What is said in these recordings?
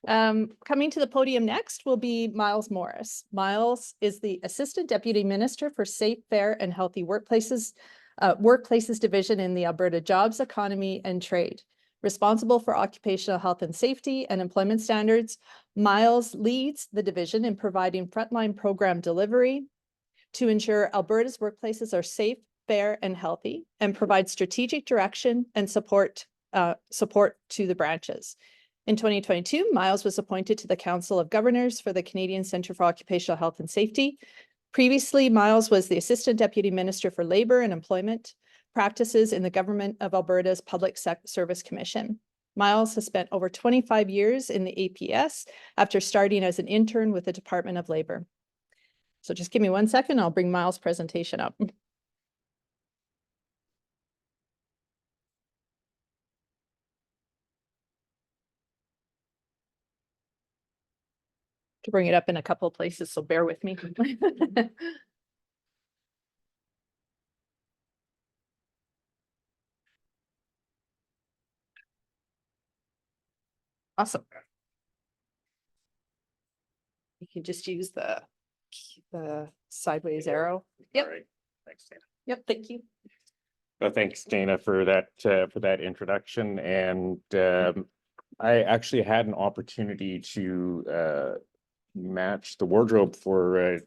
Coming to the podium next will be Myles Morris. Myles is the Assistant Deputy Minister for Safe, Fair and Healthy Workplaces Division in the Alberta Jobs, Economy and Trade. Responsible for occupational health and safety and employment standards, Myles leads the division in providing frontline program delivery to ensure Alberta's workplaces are safe, fair and healthy, and provide strategic direction and support to the branches. In 2022, Myles was appointed to the Council of Governors for the Canadian Centre for Occupational Health and Safety. Previously, Myles was the Assistant Deputy Minister for Labour and Employment Practices in the Government of Alberta's Public Service Commission. Myles has spent over 25 years in the APS after starting as an intern with the Department of Labour. So just give me 1 second, I'll bring Myles' presentation up. To bring it up in a couple of places, so bear with me. Awesome. You can just use the sideways arrow. Yep. All right. Thanks, Dana. Yep. Thank you. Well, thanks, Dana, for that introduction. And I actually had an opportunity to match the wardrobe for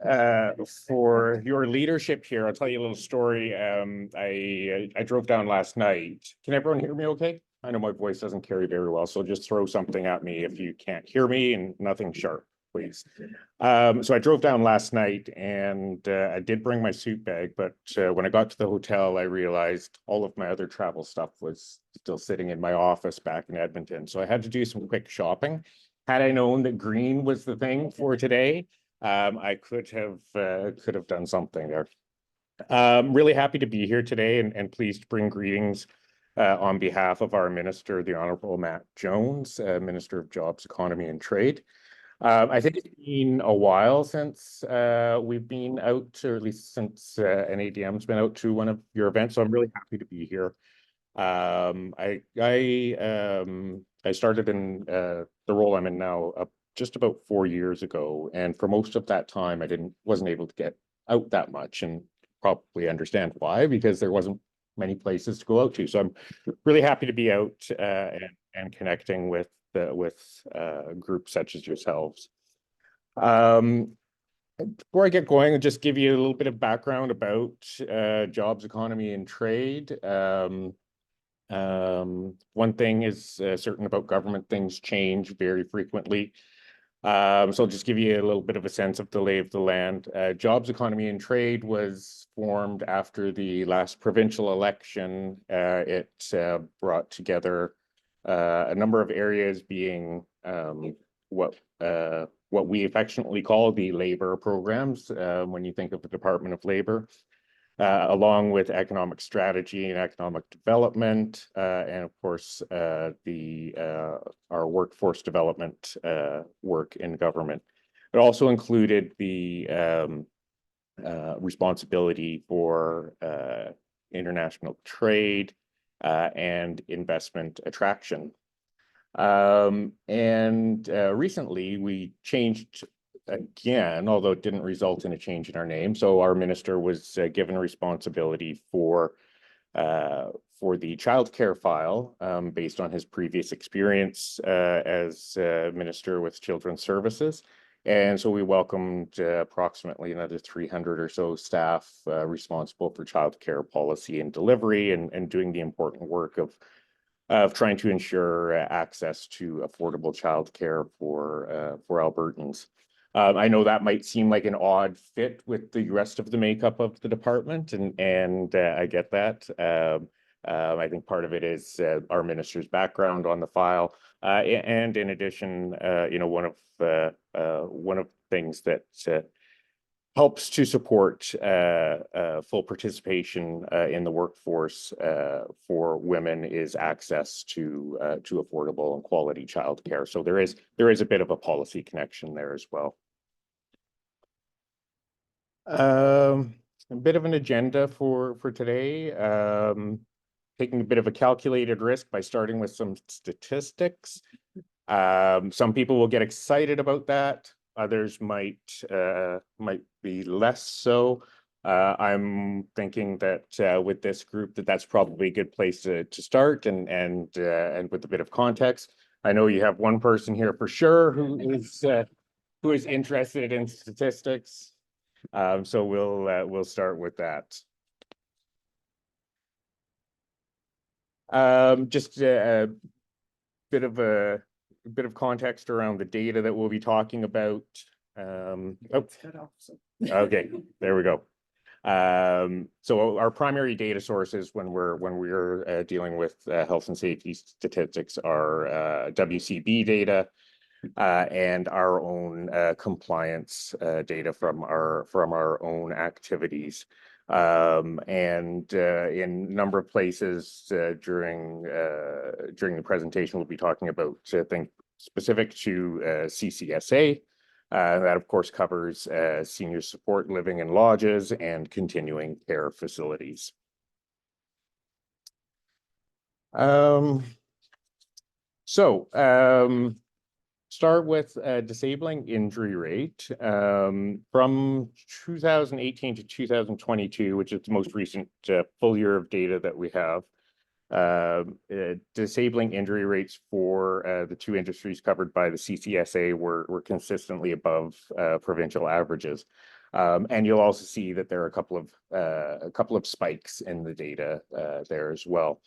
your leadership here. I'll tell you a little story. I drove down last night. Can everyone hear me okay? I know my voice doesn't carry very well, so just throw something at me if you can't hear me, and nothing sharp, please. So I drove down last night and I did bring my suit bag, but when I got to the hotel, I realized all of my other travel stuff was still sitting in my office back in Edmonton. So I had to do some quick shopping. Had I known that green was the thing for today, I could have done something there. Really happy to be here today and pleased to bring greetings on behalf of our Minister, the Honourable Matt Jones, Minister of Jobs, Economy and Trade. I think it's been a while since we've been out, or at least since an AGM's been out to one of your events, so I'm really happy to be here. I started in the role I'm in now just about 4 years ago, and for most of that time I wasn't able to get out that much, and probably understand why, because there wasn't many places to go out to. So I'm really happy to be out and connecting with groups such as yourselves. Before I get going, I'll just give you a little bit of background about jobs, economy, and trade. One thing is certain about government: things change very frequently. So I'll just give you a little bit of a sense of the lay of the land. Jobs, Economy and Trade was formed after the last provincial election. It brought together a number of areas, being what we affectionately call the labor programs, when you think of the Department of Labor, along with economic strategy and economic development, and of course our workforce development work in government. It also included the responsibility for international trade and investment attraction. Recently we changed again, although it didn't result in a change in our name. So our minister was given responsibility for the childcare file, based on his previous experience as minister with Children's Services. And so we welcomed approximately another 300 or so staff responsible for childcare policy and delivery, and doing the important work of trying to ensure access to affordable childcare for Albertans. I know that might seem like an odd fit with the rest of the makeup of the department, and I get that. I think part of it is our minister's background on the file, and in addition, one of the things that helps to support full participation in the workforce for women is access to affordable and quality childcare. So there is a bit of a policy connection there as well. A bit of an agenda for today. Taking a bit of a calculated risk by starting with some statistics. Some people will get excited about that. Others might be less so. I'm thinking that with this group, that's probably a good place to start, and with a bit of context. I know you have one person here for sure who is interested in statistics. So we'll start with that. Just a bit of context around the data that we'll be talking about. Okay, there we go. So our primary data sources when we're dealing with health and safety statistics are WCB data and our own compliance data from our own activities. And in a number of places during the presentation, we'll be talking about things specific to CCSA. That, of course, covers senior support living in lodges and continuing care facilities. Start with disabling injury rate. From 2018 to 2022, which is the most recent full year of data that we have, disabling injury rates for the two industries covered by the CCSA were consistently above provincial averages. And you'll also see that there are a couple of spikes in the data there as well.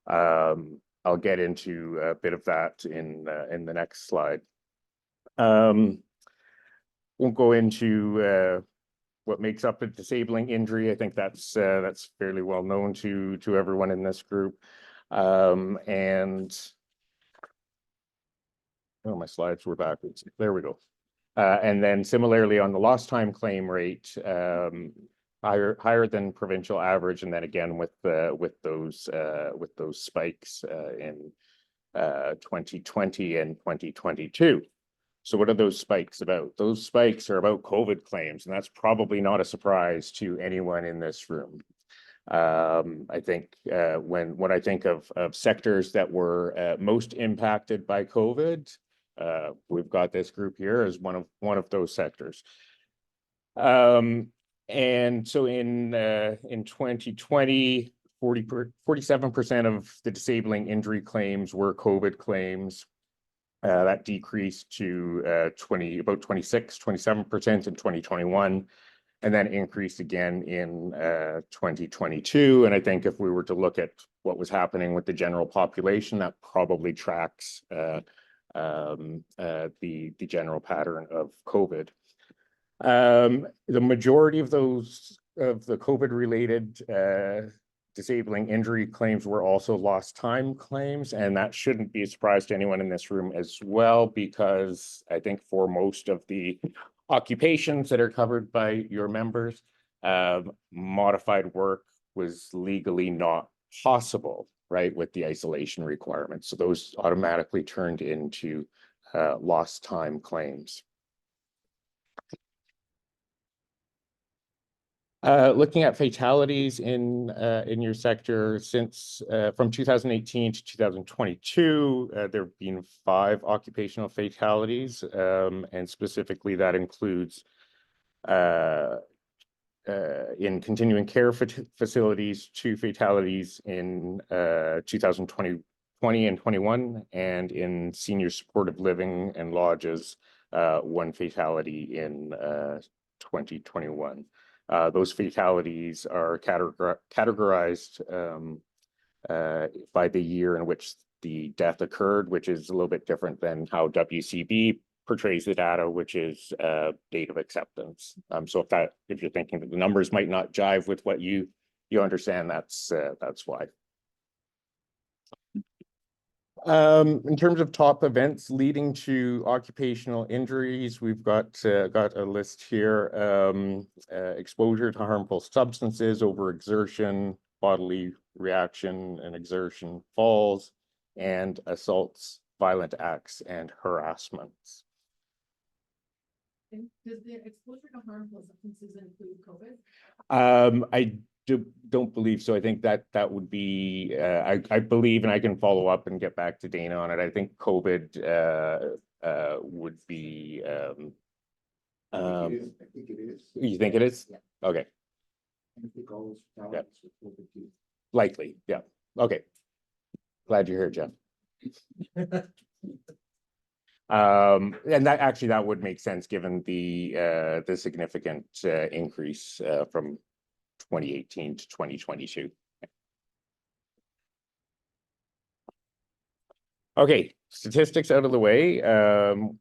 I'll get into a bit of that in the next slide. Won't go into what makes up a disabling injury. I think that's fairly well known to everyone in this group. And oh, my slides were backwards. There we go. And then similarly on the lost time claim rate, higher than provincial average, and then again with those spikes in 2020 and 2022. So what are those spikes about? Those spikes are about COVID claims, and that's probably not a surprise to anyone in this room. I think when I think of sectors that were most impacted by COVID, we've got this group here as one of those sectors. And so in 2020, 47% of the disabling injury claims were COVID claims. That decreased to about 27% in 2021, and then increased again in 2022. And I think if we were to look at what was happening with the general population, that probably tracks the general pattern of COVID. The majority of the COVID-related disabling injury claims were also lost time claims, and that shouldn't be a surprise to anyone in this room as well, because I think for most of the occupations that are covered by your members, modified work was legally not possible, right, with the isolation requirements. So those automatically turned into lost time claims. Looking at fatalities in your sector, since from 2018 to 2022, there have been 5 occupational fatalities, and specifically that includes in continuing care facilities, 2 fatalities in 2020 and 21, and in senior supportive living and lodges, 1 fatality in 2021. Those fatalities are categorized by the year in which the death occurred, which is a little bit different than how WCB portrays the data, which is date of acceptance. So if you're thinking that the numbers might not jive with what you understand, that's why. In terms of top events leading to occupational injuries, we've got a list here. Exposure to harmful substances, overexertion, bodily reaction and exertion, falls, and assaults, violent acts, and harassments. Does the exposure to harmful substances include COVID? I don't believe so. I think that would be, I believe, and I can follow up and get back to Dana on it. I think COVID would be. I think it is. You think it is? Yeah. Okay, I think all those Yeah. ballots are over to- likely, yeah. Okay. Glad you're here, Jeff. And that would make sense given the significant increase from 2018 to 2022. Okay, statistics out of the way. I'm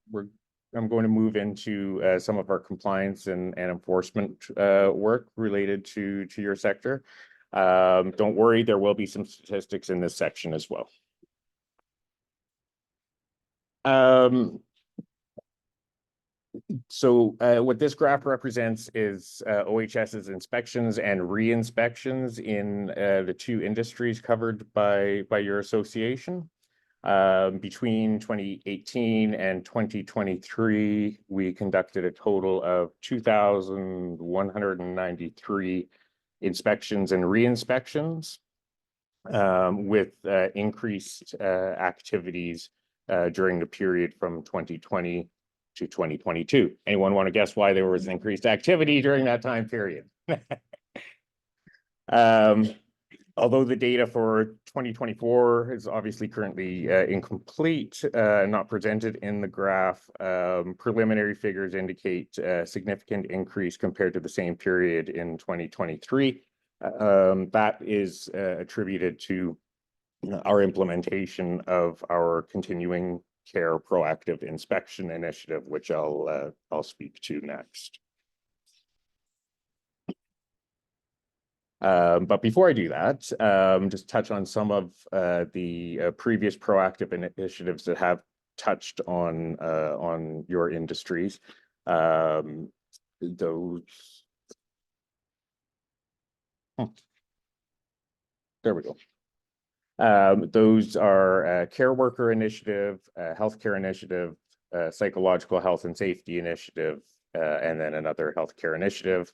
going to move into some of our compliance and enforcement work related to your sector. Don't worry, there will be some statistics in this section as well. So what this graph represents is OHS's inspections and re-inspections in the two industries covered by your association. Between 2018 and 2023, we conducted a total of 2,193 inspections and re-inspections, with increased activities during the period from 2020 to 2022. Anyone want to guess why there was increased activity during that time period? Although the data for 2024 is obviously currently incomplete, not presented in the graph, preliminary figures indicate a significant increase compared to the same period in 2023. That is attributed to our implementation of our continuing care proactive inspection initiative, which I'll speak to next. But before I do that, just touch on some of the previous proactive initiatives that have touched on your industries. Those. There we go. Those are care worker initiative, healthcare initiative, psychological health and safety initiative, and then another healthcare initiative.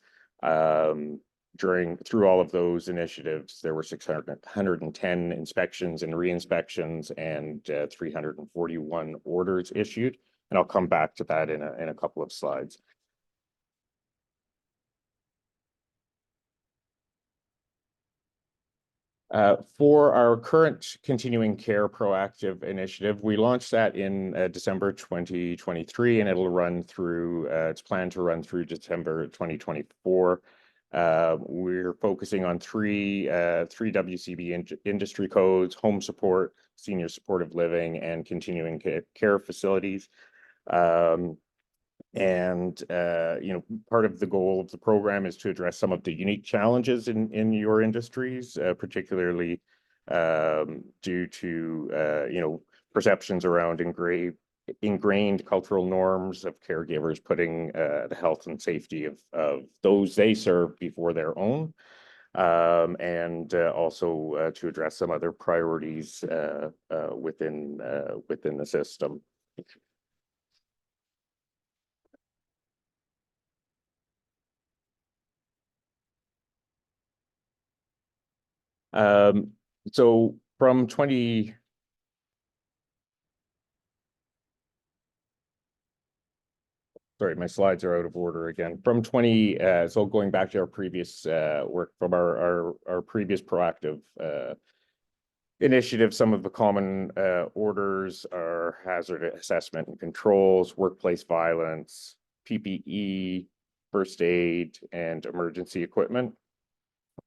Through all of those initiatives, there were 610 inspections and re-inspections and 341 orders issued. And I'll come back to that in a couple of slides. For our current continuing care proactive initiative, we launched that in December 2023, and it'll run through, it's planned to run through December 2024. We're focusing on three WCB industry codes: home support, senior supportive living, and continuing care facilities. Part of the goal of the program is to address some of the unique challenges in your industries, particularly due to perceptions around ingrained cultural norms of caregivers putting the health and safety of those they serve before their own, and also to address some other priorities within the system. So from sorry, my slides are out of order again. So going back to our previous work from our previous proactive initiative, some of the common orders are hazard assessment and controls, workplace violence, PPE, first aid, and emergency equipment.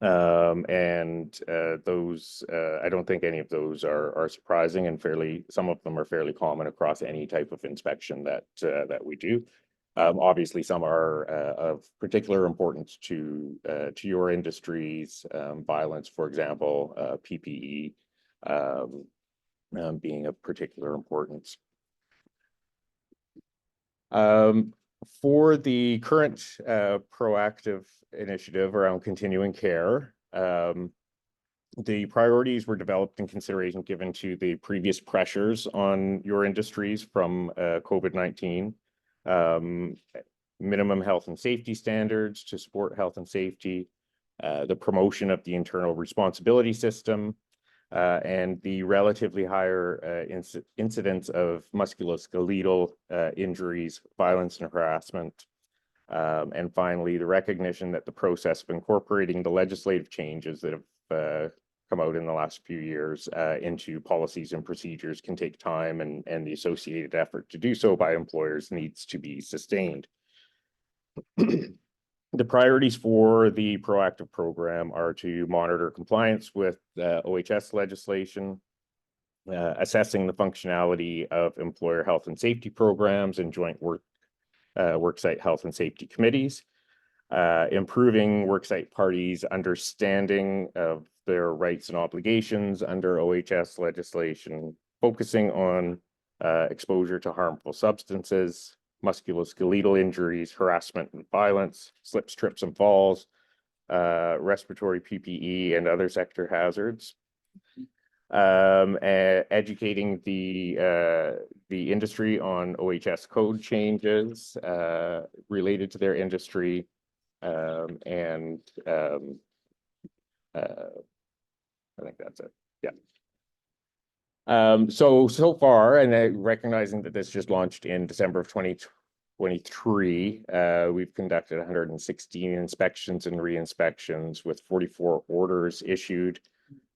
Those, I don't think any of those are surprising, and some of them are fairly common across any type of inspection that we do. Obviously, some are of particular importance to your industries. Violence, for example, PPE being of particular importance. For the current proactive initiative around continuing care, the priorities were developed in consideration given to the previous pressures on your industries from COVID-19, minimum health and safety standards to support health and safety, the promotion of the internal responsibility system, and the relatively higher incidence of musculoskeletal injuries, violence and harassment. And finally, the recognition that the process of incorporating the legislative changes that have come out in the last few years into policies and procedures can take time, and the associated effort to do so by employers needs to be sustained. The priorities for the proactive program are to monitor compliance with OHS legislation, assessing the functionality of employer health and safety programs and joint worksite health and safety committees, improving worksite parties' understanding of their rights and obligations under OHS legislation, focusing on exposure to harmful substances, musculoskeletal injuries, harassment and violence, slips, trips and falls, respiratory PPE and other sector hazards. Educating the industry on OHS code changes related to their industry, and I think that's it. Yeah. So far, and recognizing that this just launched in December of 2023, we've conducted 116 inspections and re-inspections with 44 orders issued,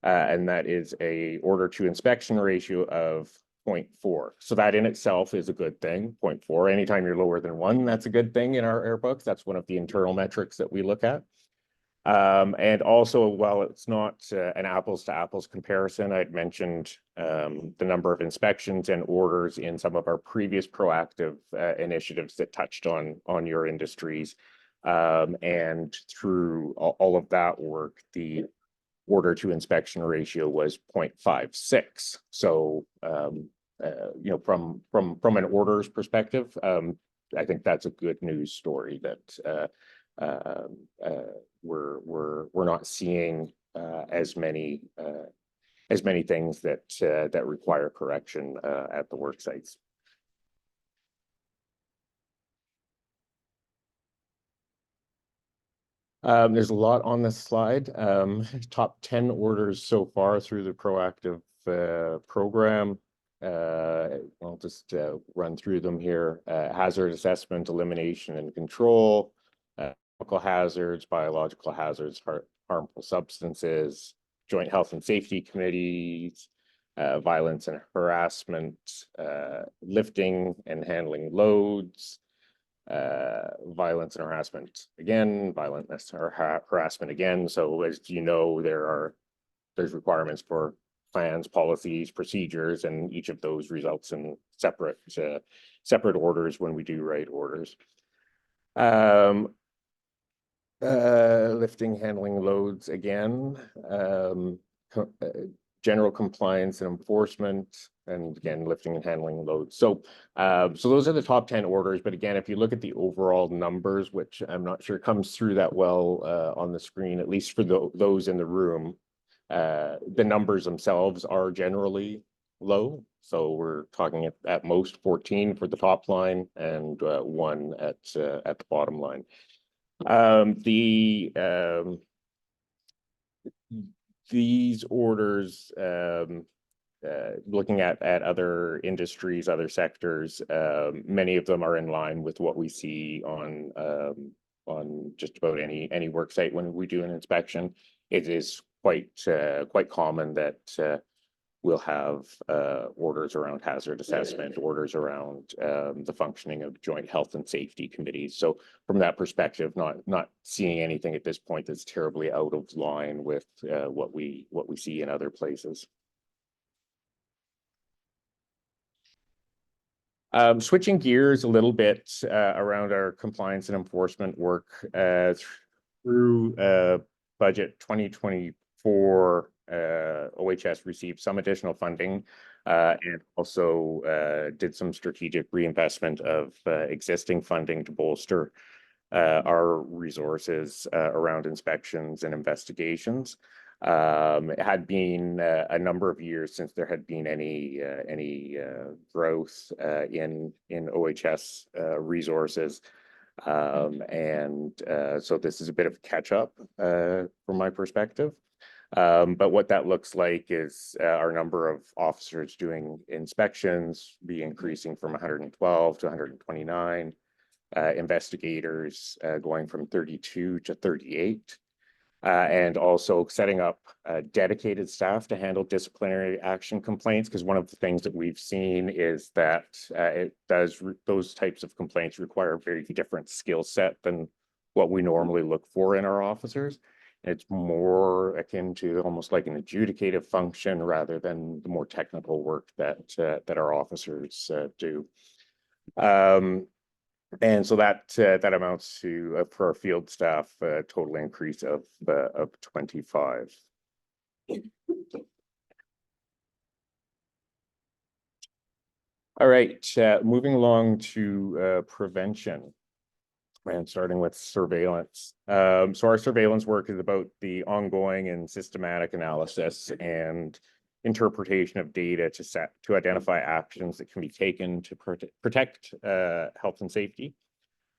and that is a order to inspection ratio of 0.4. So that in itself is a good thing. 0.4. Anytime you're lower than 1, that's a good thing in our books. That's one of the internal metrics that we look at. And also, while it's not an apples to apples comparison, I'd mentioned the number of inspections and orders in some of our previous proactive initiatives that touched on your industries. And through all of that work, the order to inspection ratio was 0.56. So, from an orders perspective, I think that's a good news story that we're not seeing as many things that require correction at the work sites. There's a lot on this slide. Top 10 orders so far through the proactive program. I'll just run through them here. Hazard assessment, elimination and control, chemical hazards, biological hazards, harmful substances, joint health and safety committees, violence and harassment, lifting and handling loads, violence and harassment again, violence or harassment again. So as you know, there's requirements for plans, policies, procedures, and each of those results in separate orders when we do write orders. Lifting, handling loads again, general compliance and enforcement, and again, lifting and handling loads. So those are the top 10 orders. But again, if you look at the overall numbers, which I'm not sure comes through that well on the screen, at least for those in the room, the numbers themselves are generally low. So we're talking at most 14 for the top line and 1 at the bottom line. These orders, looking at other industries, other sectors, many of them are in line with what we see on just about any work site when we do an inspection. It is quite common that we'll have orders around hazard assessment, orders around the functioning of joint health and safety committees. So from that perspective, not seeing anything at this point that's terribly out of line with what we see in other places. Switching gears a little bit around our compliance and enforcement work through budget 2024. OHS received some additional funding and also did some strategic reinvestment of existing funding to bolster our resources around inspections and investigations. It had been a number of years since there had been any growth in OHS resources. So this is a bit of a catch up from my perspective. But what that looks like is our number of officers doing inspections be increasing from 112 to 129, investigators going from 32 to 38, and also setting up dedicated staff to handle disciplinary action complaints, because one of the things that we've seen is that those types of complaints require a very different skill set than what we normally look for in our officers. It's more akin to almost like an adjudicative function rather than the more technical work that our officers do. And so that amounts to for our field staff a total increase of 25. All right, moving along to prevention. And starting with surveillance. So our surveillance work is about the ongoing and systematic analysis and interpretation of data to identify actions that can be taken to protect health and safety.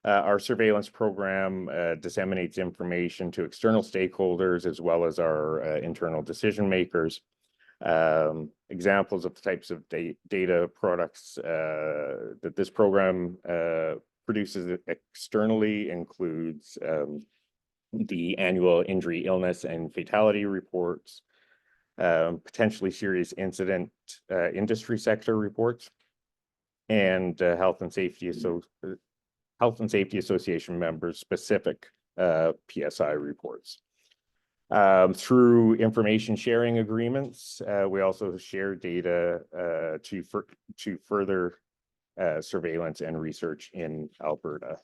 Our surveillance program disseminates information to external stakeholders as well as our internal decision makers. Examples of the types of data products that this program produces externally includes the annual injury, illness, and fatality reports, potentially serious incident industry sector reports, and Health and Safety Association members specific PSI reports. Through information sharing agreements, we also share data to further surveillance and research in Alberta.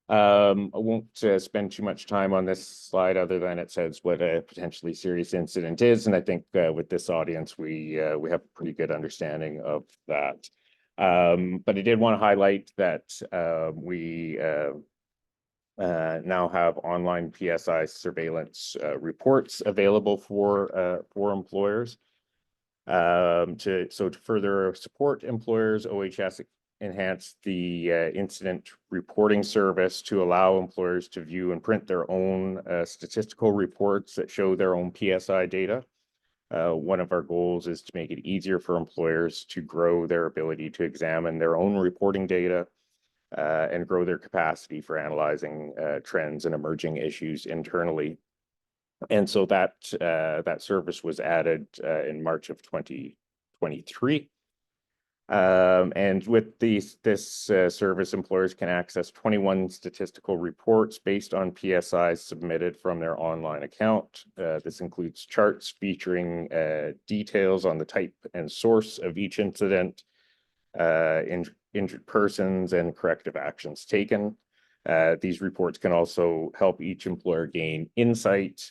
I won't spend too much time on this slide other than it says what a potentially serious incident is, and I think with this audience we have a pretty good understanding of that. But I did want to highlight that we now have online PSI surveillance reports available for employers. To further support employers, OHS enhanced the incident reporting service to allow employers to view and print their own statistical reports that show their own PSI data. One of our goals is to make it easier for employers to grow their ability to examine their own reporting data and grow their capacity for analyzing trends and emerging issues internally. And so that service was added in March of 2023. And with this service, employers can access 21 statistical reports based on PSIs submitted from their online account. This includes charts featuring details on the type and source of each incident, injured persons, and corrective actions taken. These reports can also help each employer gain insight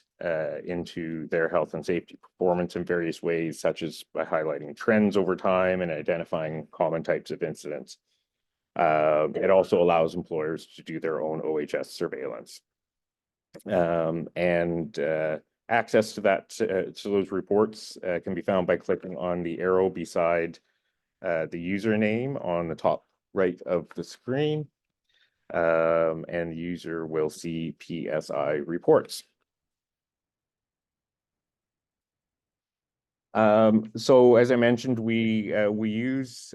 into their health and safety performance in various ways, such as by highlighting trends over time and identifying common types of incidents. It also allows employers to do their own OHS surveillance. Access to those reports can be found by clicking on the arrow beside the username on the top right of the screen. And the user will see PSI reports. So as I mentioned, we use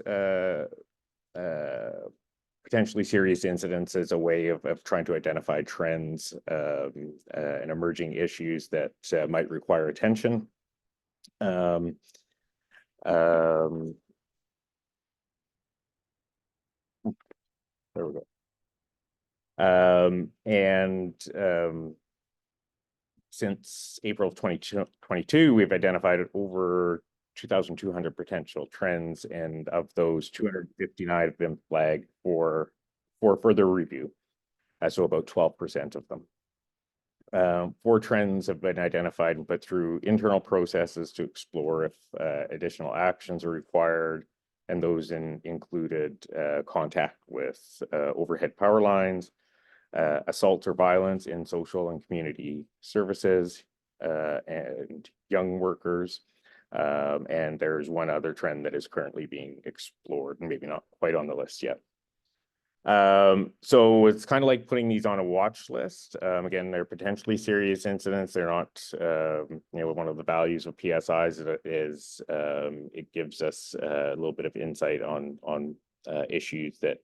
potentially serious incidents as a way of trying to identify trends and emerging issues that might require attention. There we go. Since April of 2022, we've identified over 2,200 potential trends, and of those, 259 have been flagged for further review, so about 12% of them. 4 trends have been identified and put through internal processes to explore if additional actions are required, and those included contact with overhead power lines, assault or violence in social and community services, and young workers, And there's one other trend that is currently being explored and maybe not quite on the list yet. So it's kind of like putting these on a watch list. Again, they're potentially serious incidents. They're not, one of the values of PSIs is it gives us a little bit of insight on issues that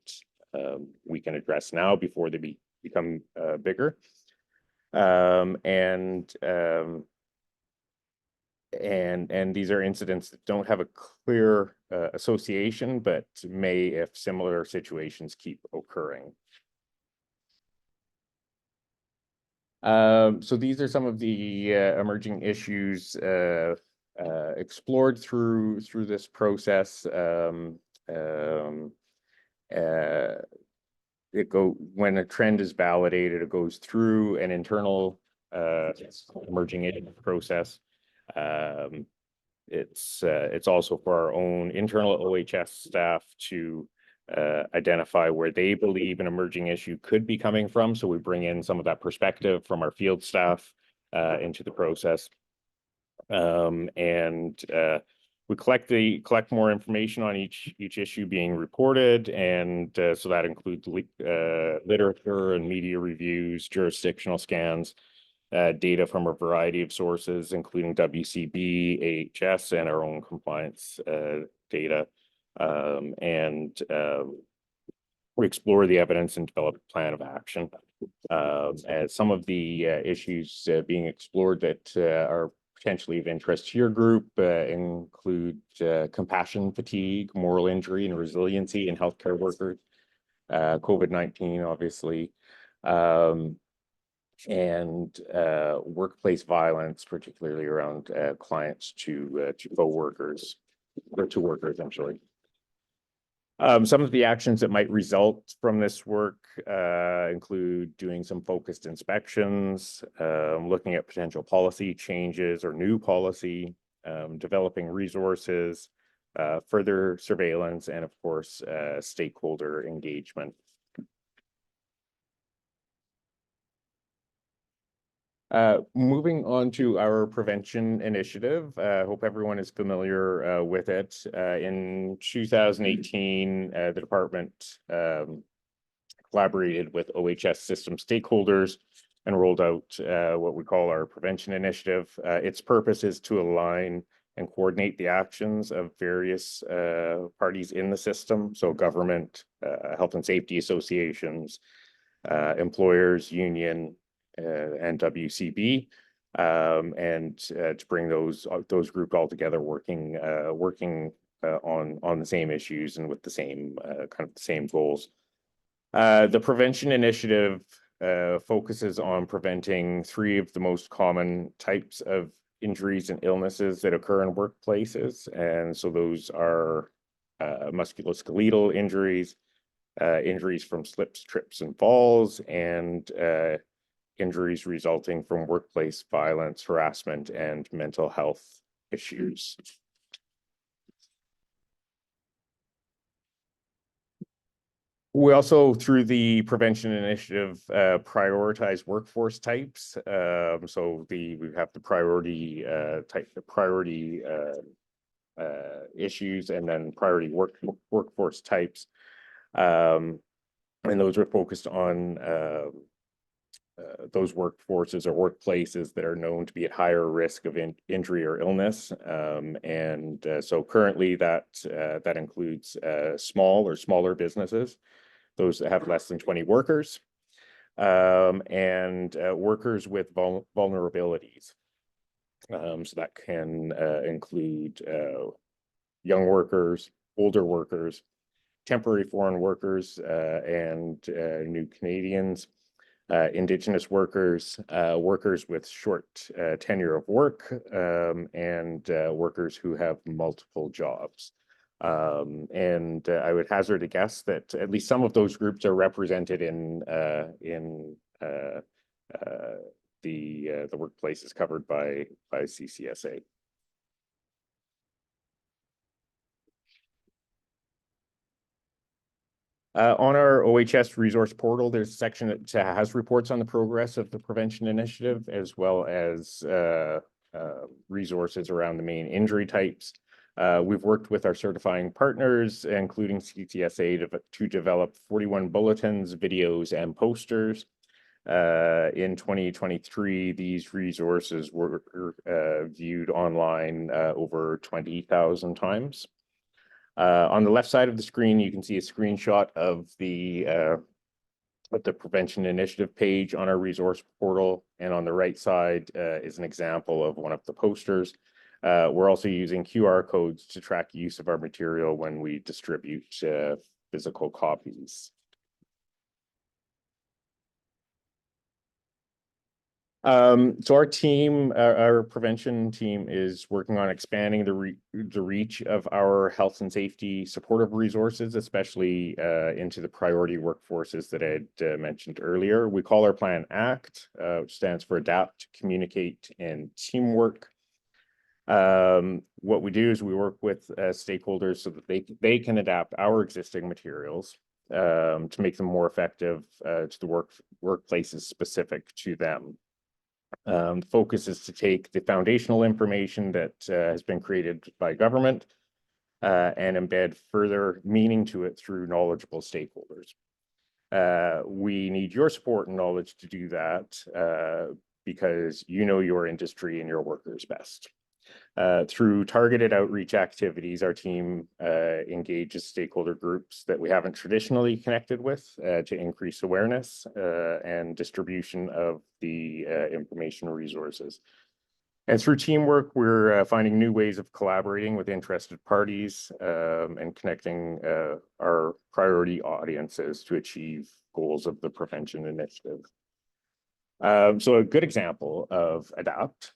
we can address now before they become bigger. And these are incidents that don't have a clear association, but may, if similar situations keep occurring. So these are some of the emerging issues explored through this process. When a trend is validated, it goes through an internal emerging issue process. It's also for our own internal OHS staff to identify where they believe an emerging issue could be coming from. So we bring in some of that perspective from our field staff into the process. We collect more information on each issue being reported, and so that includes literature and media reviews, jurisdictional scans, data from a variety of sources, including WCB, AHS, and our own compliance data. We explore the evidence and develop a plan of action. As some of the issues being explored that are potentially of interest to your group include compassion fatigue, moral injury, and resiliency in healthcare workers, COVID-19, obviously, and workplace violence, particularly around clients to co-workers or to workers, actually. Some of the actions that might result from this work include doing some focused inspections, looking at potential policy changes or new policy, developing resources, further surveillance, and of course, stakeholder engagement. Moving on to our prevention initiative, I hope everyone is familiar with it. In 2018, the department collaborated with OHS system stakeholders and rolled out what we call our prevention initiative. Its purpose is to align and coordinate the actions of various parties in the system, so government, health and safety associations, employers, union, and WCB, and to bring those groups all together, working on the same issues and with the same kind of the same goals. The prevention initiative focuses on preventing 3 of the most common types of injuries and illnesses that occur in workplaces, and so those are musculoskeletal injuries, injuries from slips, trips, and falls, and injuries resulting from workplace violence, harassment, and mental health issues. We also, through the prevention initiative, prioritize workforce types. So we have the priority issues, and then priority workforce types. And those are focused on those workforces or workplaces that are known to be at higher risk of injury or illness. So currently that includes small or smaller businesses, those that have less than 20 workers, and workers with vulnerabilities. So that can include young workers, older workers, temporary foreign workers, and new Canadians, Indigenous workers, workers with short tenure of work, and workers who have multiple jobs. And I would hazard a guess that at least some of those groups are represented in the workplaces covered by CCSA. On our OHS resource portal, there's a section that has reports on the progress of the prevention initiative, as well as resources around the main injury types. We've worked with our certifying partners, including CCSA, to develop 41 bulletins, videos, and posters. In 2023, these resources were viewed online over 20,000 times. On the left side of the screen, you can see a screenshot of the prevention initiative page on our resource portal. And on the right side is an example of one of the posters. We're also using QR codes to track use of our material when we distribute physical copies. So our team, our prevention team, is working on expanding the reach of our health and safety supportive resources, especially into the priority workforces that I had mentioned earlier. We call our plan ACT, which stands for Adapt, Communicate, and Teamwork. What we do is we work with stakeholders so that they can adapt our existing materials to make them more effective to the workplaces specific to them. The focus is to take the foundational information that has been created by government and embed further meaning to it through knowledgeable stakeholders. We need your support and knowledge to do that because you know your industry and your workers best. Through targeted outreach activities, our team engages stakeholder groups that we haven't traditionally connected with to increase awareness and distribution of the information resources. And through teamwork, we're finding new ways of collaborating with interested parties and connecting our priority audiences to achieve goals of the prevention initiative. So a good example of ADAPT.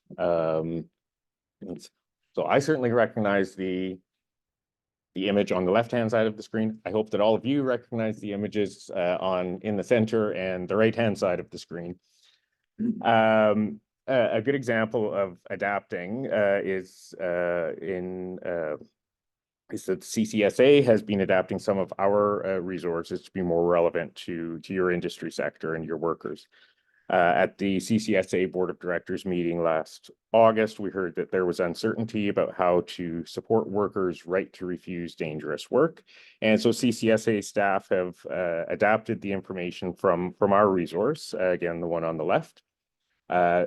So I certainly recognize the image on the left-hand side of the screen. I hope that all of you recognize the images in the center and the right-hand side of the screen. A good example of adapting is that CCSA has been adapting some of our resources to be more relevant to your industry sector and your workers. At the CCSA Board of Directors meeting last August, we heard that there was uncertainty about how to support workers' right to refuse dangerous work. And so CCSA staff have adapted the information from our resource, again, the one on the left,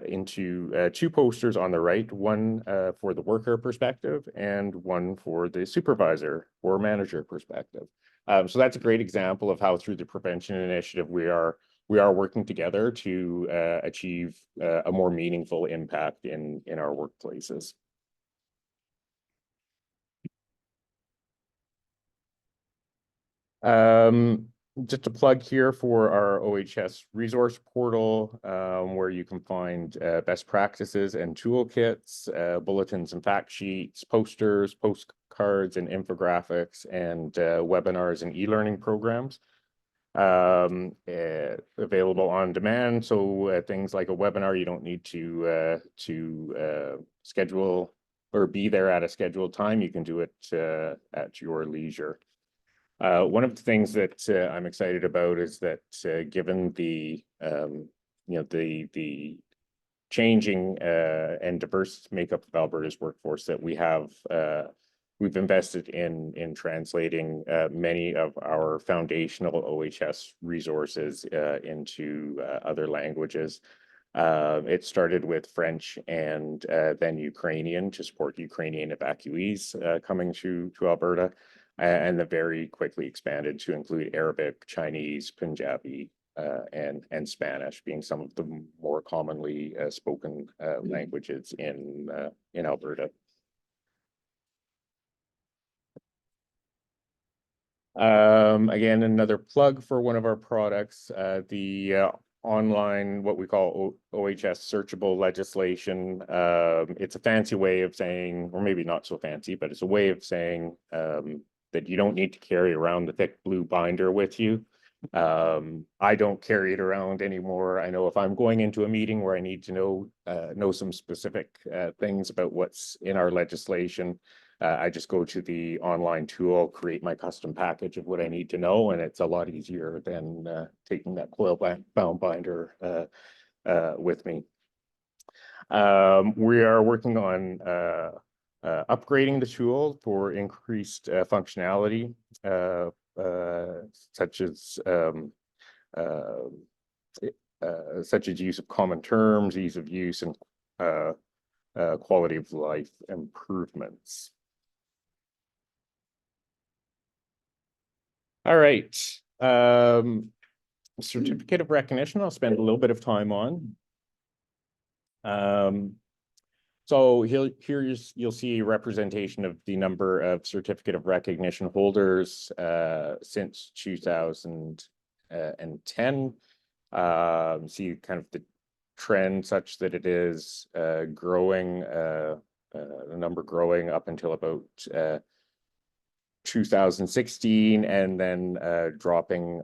into two posters on the right, one for the worker perspective and one for the supervisor or manager perspective. So that's a great example of how through the prevention initiative we are working together to achieve a more meaningful impact in our workplaces. Just a plug here for our OHS resource portal, where you can find best practices and toolkits, bulletins and fact sheets, posters, postcards and infographics, and webinars and e-learning programs. Available on demand. So things like a webinar, you don't need to schedule or be there at a scheduled time. You can do it at your leisure. One of the things that I'm excited about is that given the the changing and diverse makeup of Alberta's workforce, that we have we've invested in translating many of our foundational OHS resources into other languages. It started with French and then Ukrainian to support Ukrainian evacuees coming to Alberta, and then very quickly expanded to include Arabic, Chinese, Punjabi, and Spanish being some of the more commonly spoken languages in Alberta. Again, another plug for one of our products, the online, what we call OHS searchable legislation. It's a fancy way of saying, or maybe not so fancy, but it's a way of saying that you don't need to carry around the thick blue binder with you. I don't carry it around anymore. I know if I'm going into a meeting where I need to know some specific things about what's in our legislation, I just go to the online tool, create my custom package of what I need to know, and it's a lot easier than taking that coil bound binder with me. We are working on upgrading the tool for increased functionality, such as use of common terms, ease of use, and quality of life improvements. All right. Certificate of recognition, I'll spend a little bit of time on. So here you'll see a representation of the number of certificate of recognition holders since 2010. See kind of the trend such that it is growing, the number growing up until about 2016, and then dropping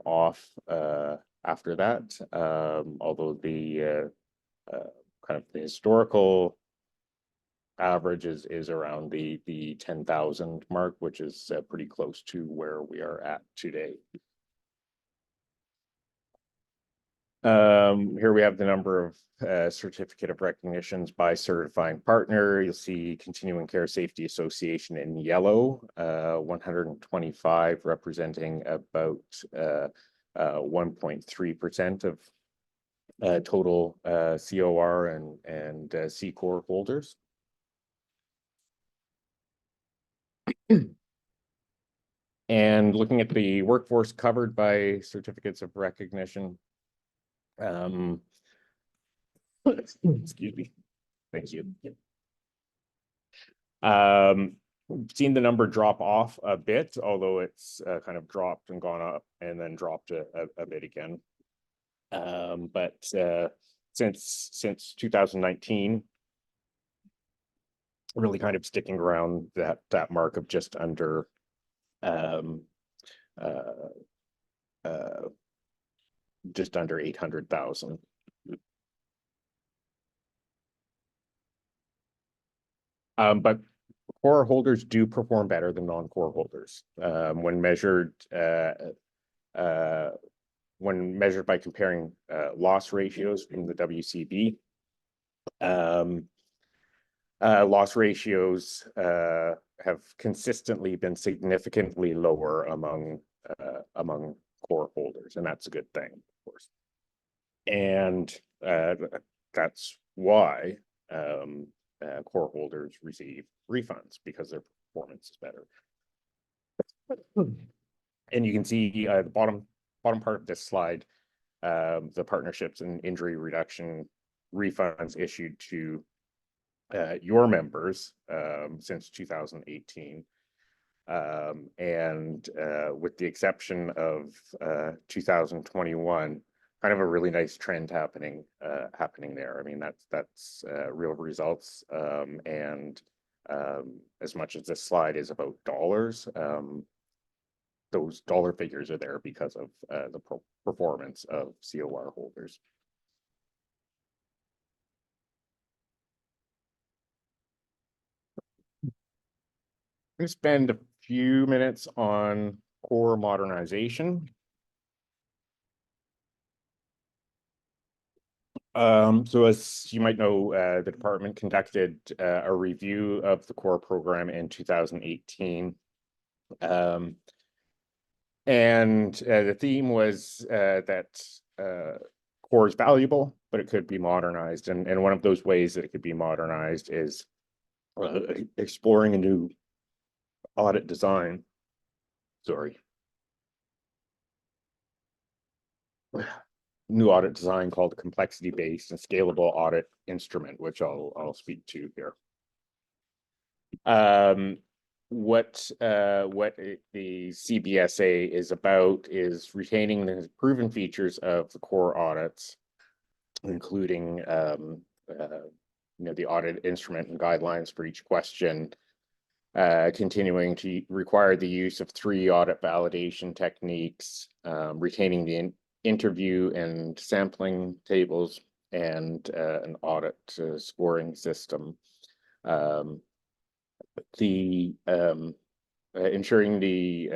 off after that. Although the kind of the historical average is around the 10,000 mark, which is pretty close to where we are at today. Here we have the number of certificate of recognitions by certifying partner. You'll see Continuing Care Safety Association in yellow, 125, representing about 1.3% of total COR and C-Corps holders. And looking at the workforce covered by certificates of recognition, excuse me. Thank you. We've seen the number drop off a bit, although it's kind of dropped and gone up and then dropped a bit again. But since 2019, really kind of sticking around that mark of just under 800,000. But core holders do perform better than non-core holders when measured by comparing loss ratios from the WCB. Loss ratios have consistently been significantly lower among core holders, and that's a good thing, of course. And that's why core holders receive refunds, because their performance is better. And you can see the bottom part of this slide, the partnerships and injury reduction refunds issued to your members since 2018. And with the exception of 2021, kind of a really nice trend happening there. I mean, that's real results. And as much as this slide is about dollars, those dollar figures are there because of the performance of COR holders. I'm going to spend a few minutes on core modernization. So as you might know, the department conducted a review of the core program in 2018. And the theme was that core is valuable, but it could be modernized. And one of those ways that it could be modernized is exploring a new audit design. New audit design called a complexity-based and scalable audit instrument, which I'll speak to here. What the CBSA is about is retaining the proven features of the core audits, including the audit instrument and guidelines for each question, continuing to require the use of 3 audit validation techniques, retaining the interview and sampling tables, and an audit scoring system. Ensuring the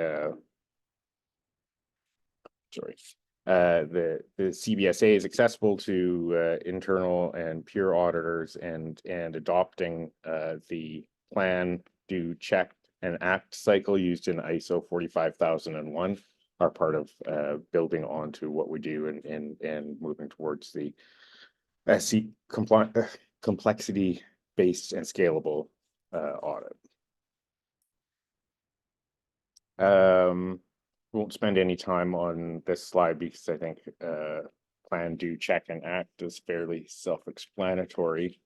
the CBSA is accessible to internal and peer auditors, and adopting the plan, do, check, and act cycle used in ISO 45001 are part of building onto what we do and moving towards the complexity-based and scalable audit. Won't spend any time on this slide because I think plan, do, check, and act is fairly self-explanatory.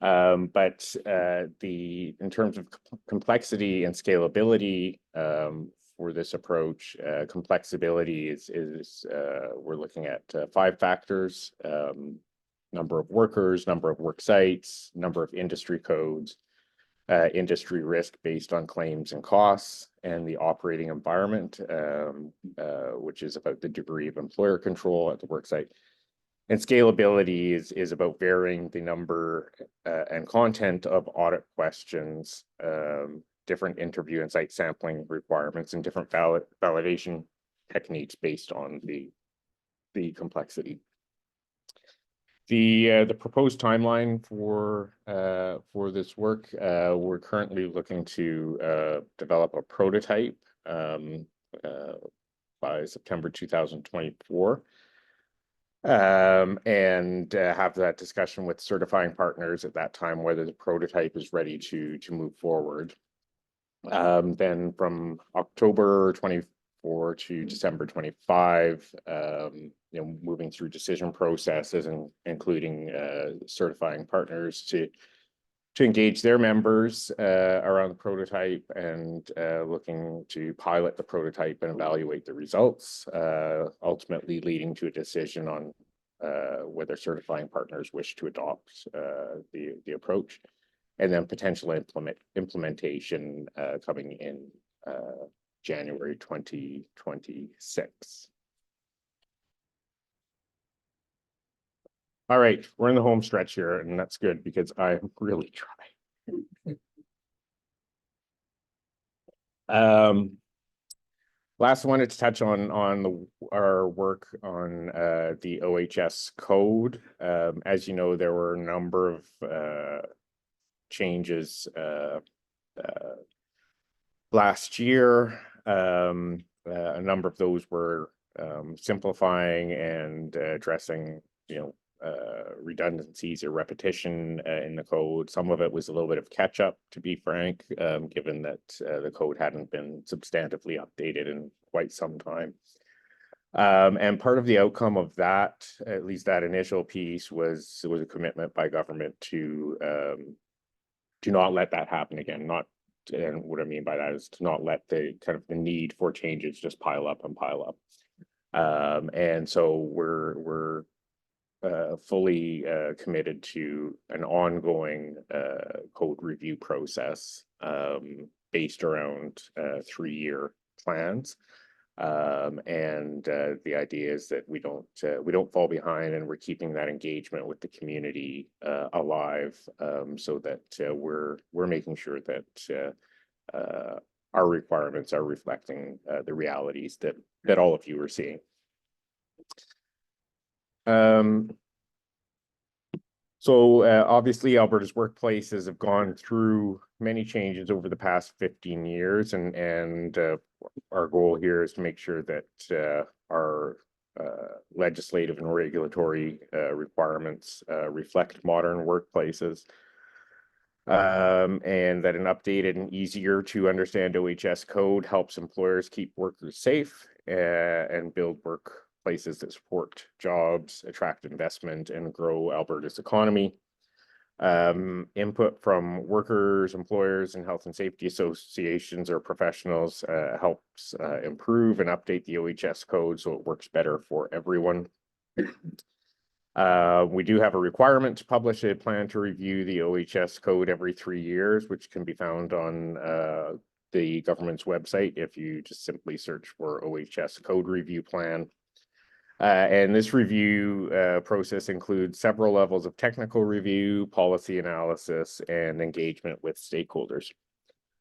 But in terms of complexity and scalability for this approach, complexity is we're looking at 5 factors: number of workers, number of work sites, number of industry codes, industry risk based on claims and costs, and the operating environment, which is about the degree of employer control at the work site. And scalability is about varying the number and content of audit questions, different interview and site sampling requirements, and different validation techniques based on the complexity. The proposed timeline for this work, we're currently looking to develop a prototype by September 2024, and have that discussion with certifying partners at that time whether the prototype is ready to move forward. Then from October 24 to December 25, moving through decision processes and including certifying partners to engage their members around the prototype, and looking to pilot the prototype and evaluate the results, ultimately leading to a decision on whether certifying partners wish to adopt the approach, and then potential implementation coming in January 2026. All right, we're in the home stretch here, and that's good because I'm really trying. Last, I wanted to touch on our work on the OHS code. As you know, there were a number of changes last year. A number of those were simplifying and addressing, redundancies or repetition in the code. Some of it was a little bit of catch up, to be frank, given that the code hadn't been substantively updated in quite some time. And part of the outcome of that, at least that initial piece, was a commitment by government to not let that happen again. And what I mean by that is to not let the need for changes just pile up and pile up. And so we're fully committed to an ongoing code review process based around 3-year plans. And the idea is that we don't fall behind, and we're keeping that engagement with the community alive, so that we're making sure that our requirements are reflecting the realities that all of you are seeing. So obviously Alberta's workplaces have gone through many changes over the past 15 years, and our goal here is to make sure that our legislative and regulatory requirements reflect modern workplaces, and that an updated and easier to understand OHS code helps employers keep workers safe and build workplaces that support jobs, attract investment, and grow Alberta's economy. Input from workers, employers, and health and safety associations or professionals helps improve and update the OHS code so it works better for everyone. We do have a requirement to publish a plan to review the OHS code every 3 years, which can be found on the government's website if you just simply search for OHS code review plan. And this review process includes several levels of technical review, policy analysis, and engagement with stakeholders.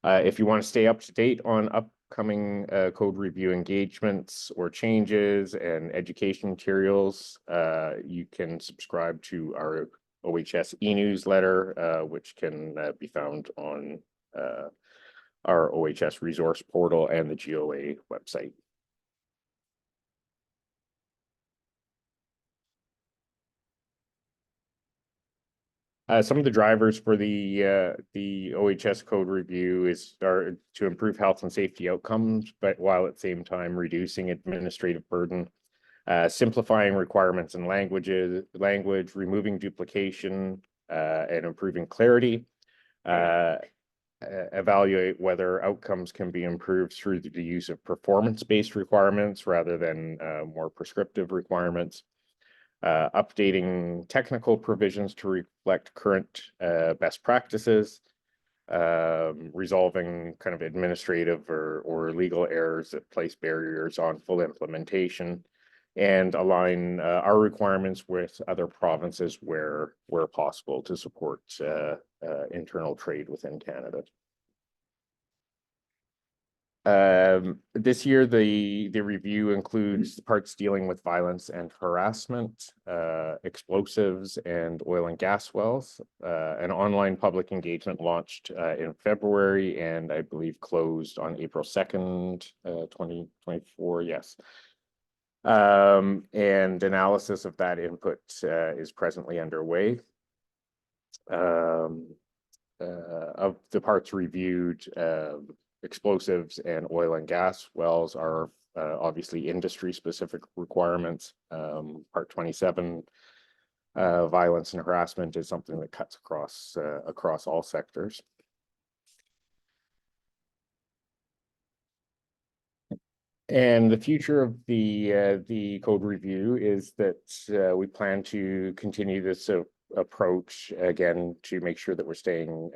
If you want to stay up to date on upcoming code review engagements or changes and education materials, you can subscribe to our OHS e-newsletter, which can be found on our OHS resource portal and the GOA website. Some of the drivers for the OHS code review are to improve health and safety outcomes, but while at the same time reducing administrative burden, simplifying requirements and language, removing duplication, and improving clarity. Evaluate whether outcomes can be improved through the use of performance-based requirements rather than more prescriptive requirements. Updating technical provisions to reflect current best practices, resolving kind of administrative or legal errors that place barriers on full implementation, and align our requirements with other provinces where possible to support internal trade within Canada. This year, the review includes parts dealing with violence and harassment, explosives, and oil and gas wells. An online public engagement launched in February and I believe closed on April 2nd, 2024. Yes. And analysis of that input is presently underway. Of the parts reviewed, explosives and oil and gas wells are obviously industry-specific requirements. Part 27, violence and harassment, is something that cuts across all sectors. And the future of the code review is that we plan to continue this approach again to make sure that we're staying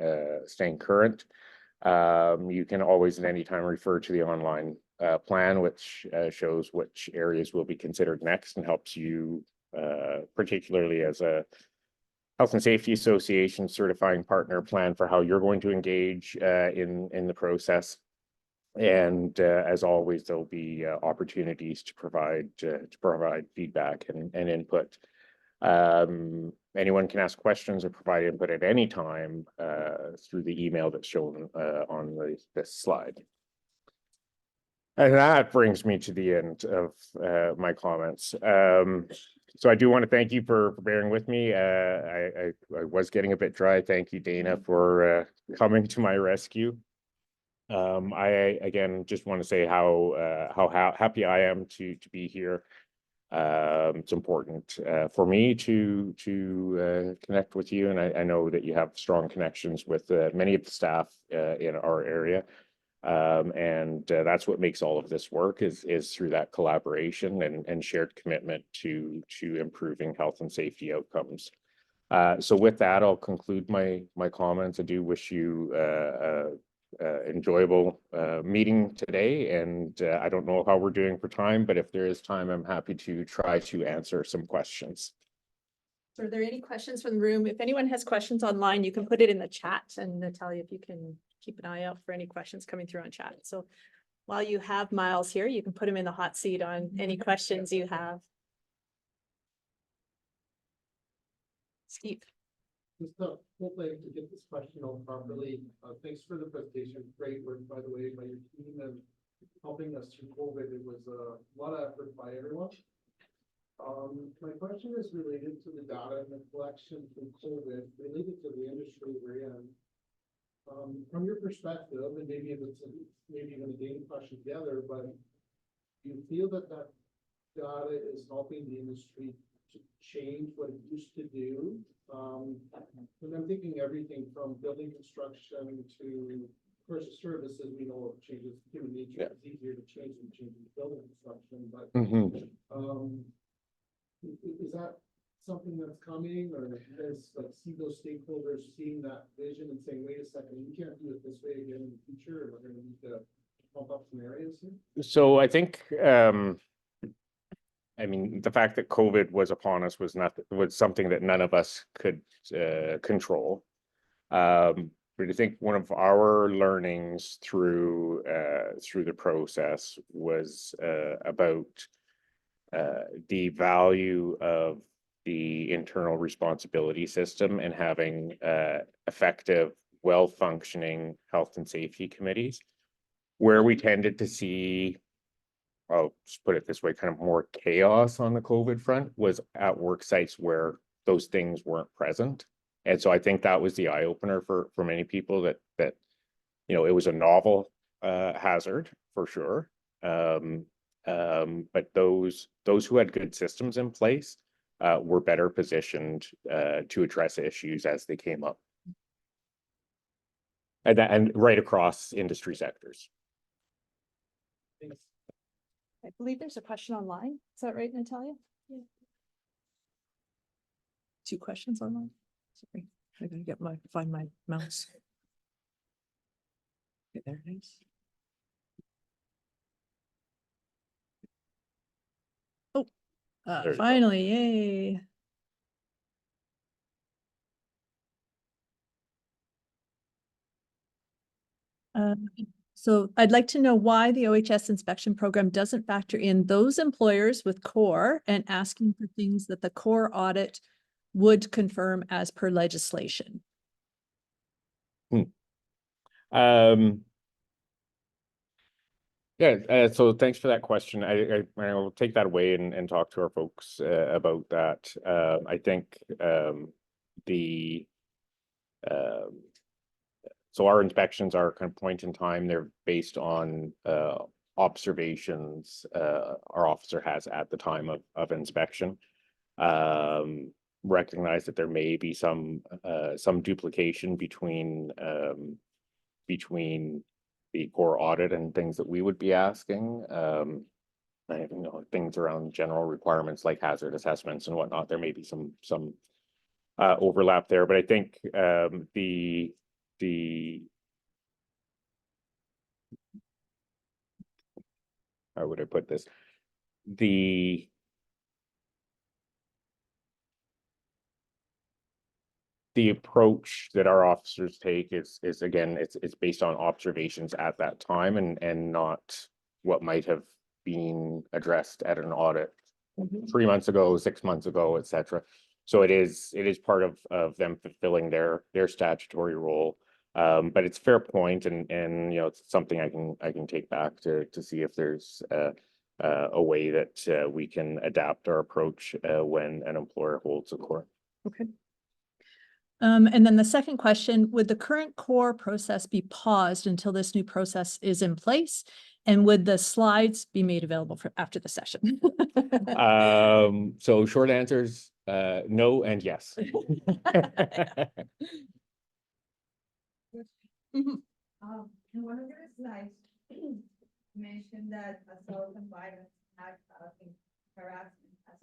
current. You can always at any time refer to the online plan, which shows which areas will be considered next and helps you, particularly as a Health and Safety Association certifying partner, plan for how you're going to engage in the process. And as always, there'll be opportunities to provide feedback and input. Anyone can ask questions or provide input at any time through the email that's shown on this slide. And that brings me to the end of my comments. So I do want to thank you for bearing with me. I was getting a bit dry. Thank you, Dana, for coming to my rescue. I again just want to say how happy I am to be here. It's important for me to connect with you, and I know that you have strong connections with many of the staff in our area, and that's what makes all of this work is through that collaboration and shared commitment to improving health and safety outcomes. So with that, I'll conclude my comments. I do wish you enjoyable meeting today, and I don't know how we're doing for time, but if there is time, I'm happy to try to answer some questions. So are there any questions from the room? If anyone has questions online, you can put it in the chat, and Natalia, if you can keep an eye out for any questions coming through on chat. So while you have Myles here, you can put him in the hot seat on any questions you have. Steve. Just hopefully to get this question out properly. Thanks for the presentation. Great work, by the way, by your team and helping us through COVID. It was a lot of effort by everyone. My question is related to the data and the collection from COVID, related to the industry we're in. From your perspective, and maybe even a data question together, but do you feel that data is helping the industry to change what it used to do? And I'm thinking everything from building construction to, of course, services. We know it changes human nature. It's easier to change than changing building construction, but is that something that's coming, or you guys like see those stakeholders seeing that vision and saying, wait a second, we can't do it this way again in the future, and we're going to need to pump up some areas here? So I think I mean, the fact that COVID was upon us was something that none of us could control. But but I think one of our learnings through the process was about the value of the internal responsibility system and having effective, well-functioning health and safety committees, where we tended to see, I'll just put it this way, kind of more chaos on the COVID front was at work sites where those things weren't present. And so I think that was the eye opener for many people that you know, it was a novel hazard for sure. But those who had good systems in place were better positioned to address issues as they came up. And right across industry sectors. Thanks. I believe there's a question online. Is that right, Natalia? Yeah. 2 questions online. Sorry, I gotta find my mouse. Okay, there it is. Oh, There you go. finally, yay. So I'd like to know why the OHS inspection program doesn't factor in those employers with core and asking for things that the core audit would confirm as per legislation. Yeah, so thanks for that question. I'll take that away and talk to our folks about that. I think so our inspections are kind of point in time. They're based on observations our officer has at the time of inspection. Recognize that there may be some duplication between the core audit and things that we would be asking. I know things around general requirements like hazard assessments and whatnot. There may be some overlap there, but I think how would I put this? The approach that our officers take is again, it's based on observations at that time and not what might have been addressed at an audit 3 months ago, 6 months ago, etc. So it is part of them fulfilling their statutory role. But it's a fair point, and you know, it's something I can take back to see if there's a way that we can adapt our approach when an employer holds a core. Okay. And then the second question, would the current core process be paused until this new process is in place? And would the slides be made available for after the session? So short answers, no and yes. Mhm. In one of your slides, you mentioned that assault and violence and harassment has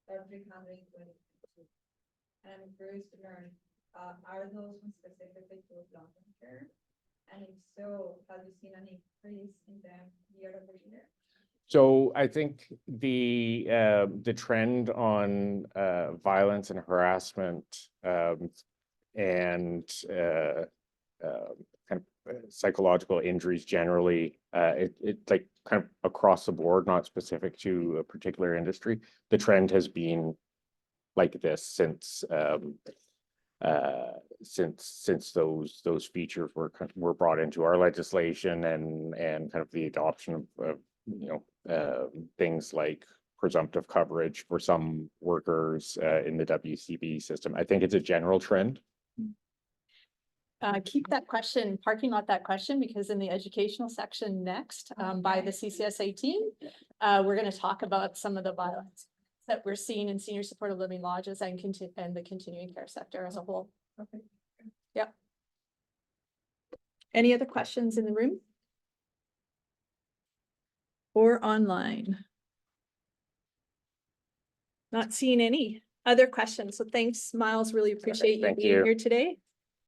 started becoming 2022. And I'm curious to learn, are those ones specifically to long-term care? And if so, have you seen an increase in them year-over-year? So I think the trend on violence and harassment and kind of psychological injuries generally, it's like kind of across the board, not specific to a particular industry. The trend has been like this since those features were brought into our legislation and kind of the adoption of you know things like presumptive coverage for some workers in the WCB system. I think it's a general trend. Keep that question, parking lot that question, because in the educational section next by the CCSA team, we're going to talk about some of the violence that we're seeing in senior supported living lodges and the continuing care sector as a whole. Okay. Yep. Any other questions in the room? Or online? Not seeing any other questions. So thanks, Myles. Really appreciate you being here today.